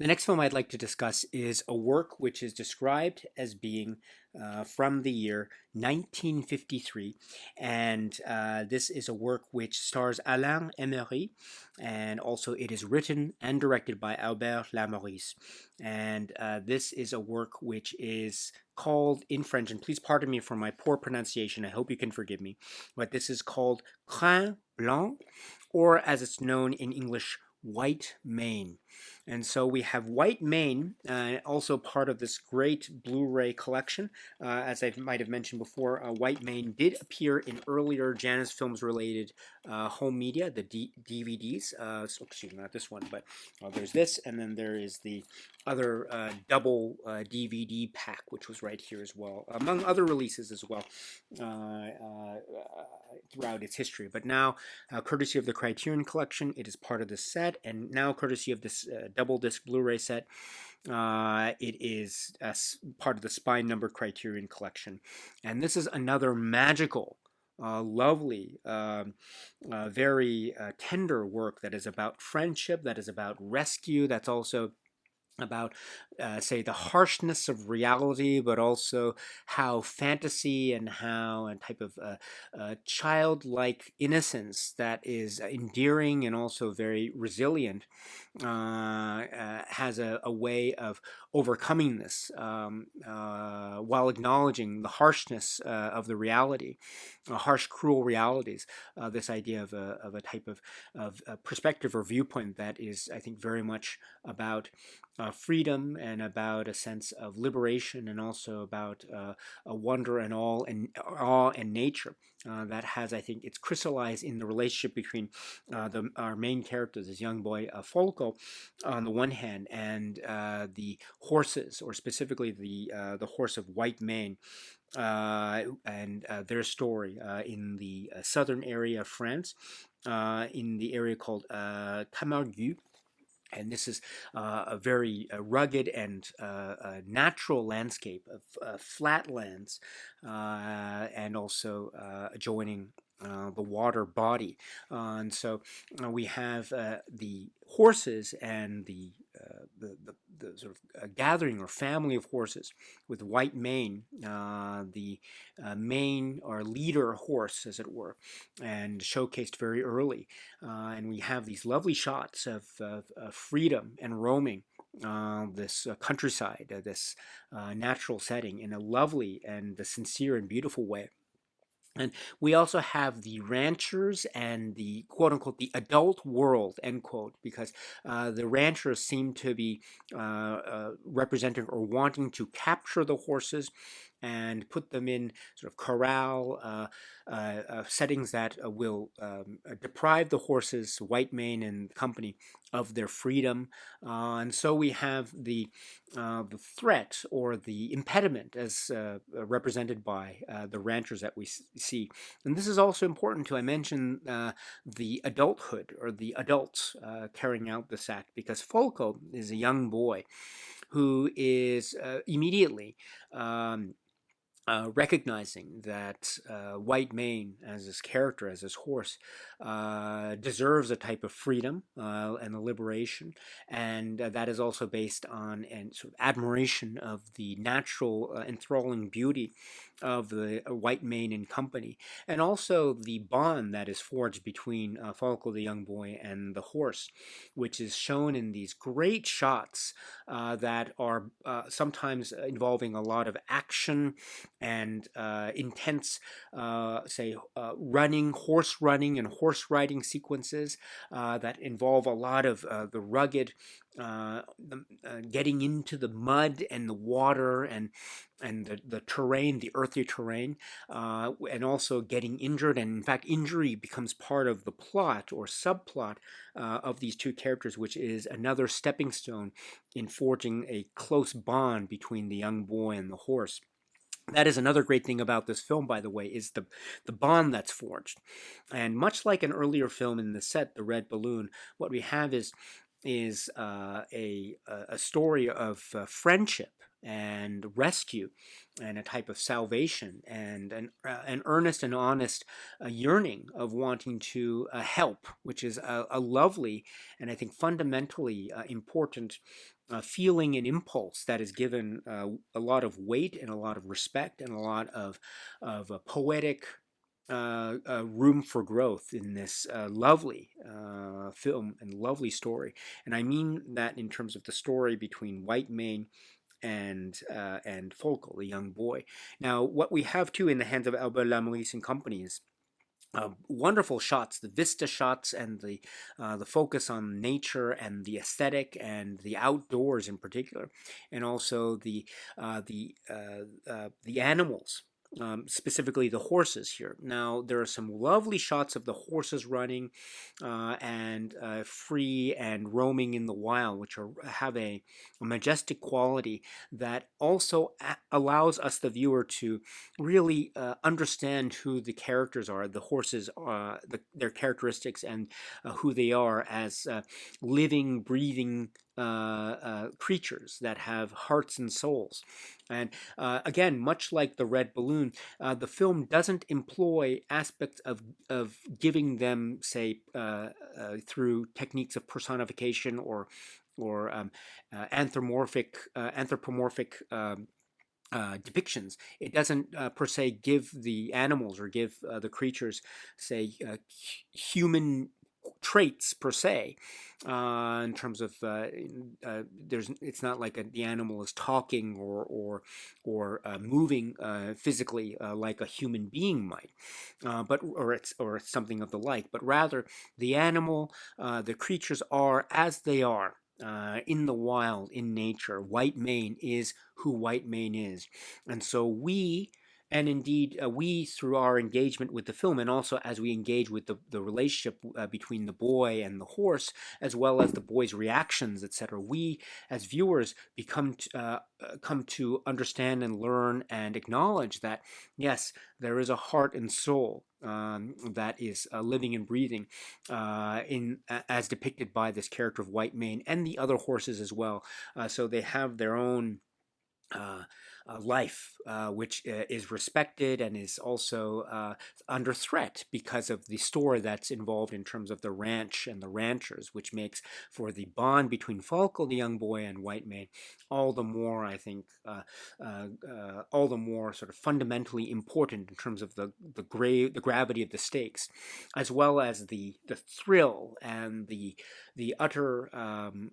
The next film I'd like to discuss is a work which is described as being from the year 1953, and this is a work which stars Albert Lamorisse, and also it is written and directed by Albert Lamorisse. And this is a work which is called in French, and please pardon me for my poor pronunciation, I hope you can forgive me, but this is called Crin Blanc, or as it's known in English, White Mane. And so we have White Mane, also part of this great Blu-ray collection. As I might have mentioned before, White Mane did appear in earlier Janus Films related home media, the DVDs. So, excuse me, not this one, but there's this, and then there is the other double DVD pack, which was right here as well, among other releases as well throughout its history. But now, courtesy of the Criterion collection, it is part of the set, and now courtesy of this double disc Blu-ray set, it is part of the spine numbered Criterion collection. And this is another magical, lovely, very tender work that is about friendship, that is about rescue, that's also about, say, the harshness of reality, but also how fantasy and how a type of childlike innocence that is endearing and also very resilient has a way of overcoming this while acknowledging the harshness of the reality, harsh, cruel realities. This idea of a type of perspective or viewpoint that is, I think, very much about freedom and about a sense of liberation, and also about a wonder and awe and nature that has, I think, it's crystallized in the relationship between our main characters, this young boy Folco, on the one hand, and the horses, or specifically the horse of White Mane, and their story in the southern area of France, in the area called Camargue. And this is a very rugged and natural landscape of flat lands, and also adjoining the water body. And so we have the horses and the sort of gathering or family of horses with White Mane, the main or leader horse, as it were, and showcased very early. And we have these lovely shots of freedom and roaming this countryside, this natural setting, in a lovely and sincere and beautiful way. And we also have the ranchers and the quote unquote the adult world, end quote, because the ranchers seem to be representing or wanting to capture the horses and put them in sort of corral settings that will deprive the horses, White Mane and company, of their freedom. And so we have the threat or the impediment as represented by the ranchers that we see. And this is also important to, I mentioned, the adulthood or the adults carrying out this act, because Folco is a young boy who is immediately recognizing that White Mane, as his character, as his horse, deserves a type of freedom and a liberation, and that is also based on and sort of admiration of the natural enthralling beauty of the White Mane and company, and also the bond that is forged between Folco, the young boy, and the horse, which is shown in these great shots that are sometimes involving a lot of action and intense, say, horse running and horse riding sequences that involve a lot of the rugged, getting into the mud and the water and the terrain, the earthy terrain, and also getting injured. And in fact, injury becomes part of the plot or subplot of these two characters, which is another stepping stone in forging a close bond between the young boy and the horse. That is another great thing about this film, by the way, is the bond that's forged. And much like an earlier film in the set, The Red Balloon, what we have is is a story of friendship and rescue and a type of salvation and an earnest and honest yearning of wanting to help, which is a lovely and I think fundamentally important feeling and impulse that is given a lot of weight and a lot of respect and a lot of poetic room for growth in this lovely film and lovely story. And I mean that in terms of the story between Whitemane and Folko, the young boy. Now, what we have too in the hands of Albert Lamorisse and company is wonderful shots, the vista shots, and the focus on nature and the aesthetic and the outdoors in particular, and also the animals. Specifically the horses here. Now there are some lovely shots of the horses running and free and roaming in the wild, which have a majestic quality that also allows us, the viewer, to really understand who the characters are, the horses, their characteristics, and who they are as living, breathing creatures that have hearts and souls. And again, much like the red balloon, the film doesn't employ aspects of giving them, say, through techniques of personification or anthropomorphic depictions. It doesn't per se give the animals or give the creatures, say, human traits per se, in terms of it's not like the animal is talking or moving physically like a human being might, or it's something of the like, but rather the animal, the creatures are as they are. In the wild, in nature, Whitemane is who Whitemane is, and so we, and indeed we, through our engagement with the film, and also as we engage with the relationship between the boy and the horse, as well as the boy's reactions, etc., we as viewers come to understand and learn and acknowledge that yes, there is a heart and soul that is living and breathing as depicted by this character of Whitemane and the other horses as well. So they have their own life, which is respected and is also under threat because of the story that's involved in terms of the ranch and the ranchers, which makes for the bond between Falco, the young boy, and Whitemane all the more, I think, all the more sort of fundamentally important in terms of the gravity of the stakes, as well as the thrill and the utter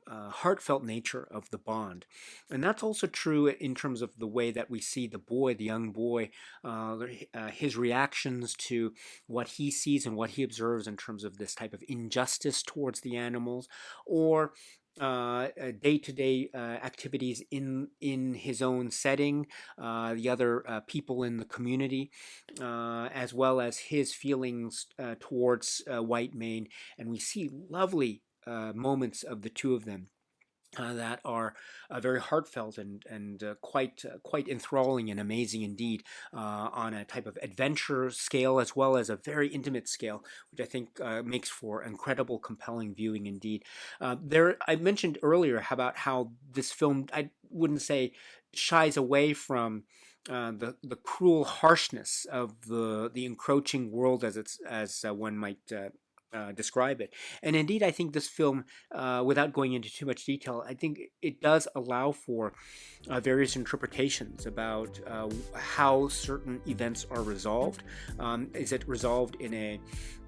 heartfelt nature of the bond. And that's also true in terms of the way that we see the boy, the young boy, his reactions to what he sees and what he observes in terms of this type of injustice towards the animals, or day-to-day activities in his own setting, the other people in the community, as well as his feelings towards Whitemane. And we see lovely moments of the two of them that are very heartfelt and quite enthralling and amazing indeed, on a type of adventure scale as well as a very intimate scale, which I think makes for incredible, compelling viewing indeed. I mentioned earlier about how this film, I wouldn't say shies away from the cruel harshness of the encroaching world as one might describe it. And indeed, I think this film, without going into too much detail, I think it does allow for various interpretations about how certain events are resolved. Is it resolved in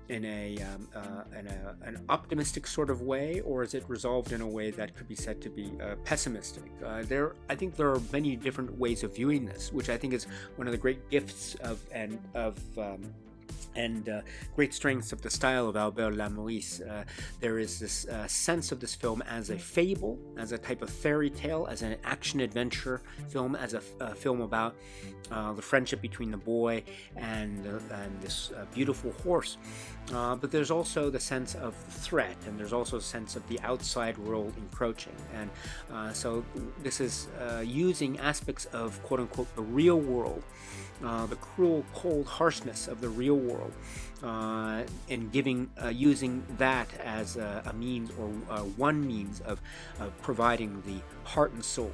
an optimistic sort of way, or is it resolved in a way that could be said to be pessimistic? I think there are many different ways of viewing this, which I think is one of the great gifts and great strengths of the style of Albert Lamorisse. There is this sense of this film as a fable, as a type of fairy tale, as an action-adventure film, as a film about the friendship between the boy and this beautiful horse. But there's also the sense of threat, and there's also a sense of the outside world encroaching. And so this is using aspects of, quote-unquote, the real world, the cruel, cold harshness of the real real world, and using that as a means, or one means of providing the heart and soul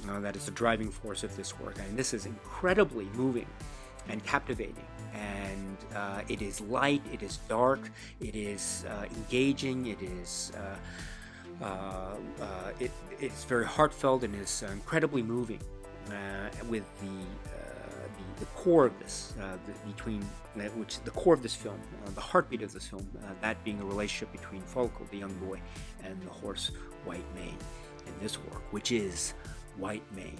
that is the driving force of this work. And this is incredibly moving and captivating, and it is light, it is dark, it is engaging, it is it's very heartfelt, and is incredibly moving, with the core of this, the core of this film, the heartbeat of this film, that being the relationship between Folko, the young boy, and the horse White Mane in this work, which is White Mane.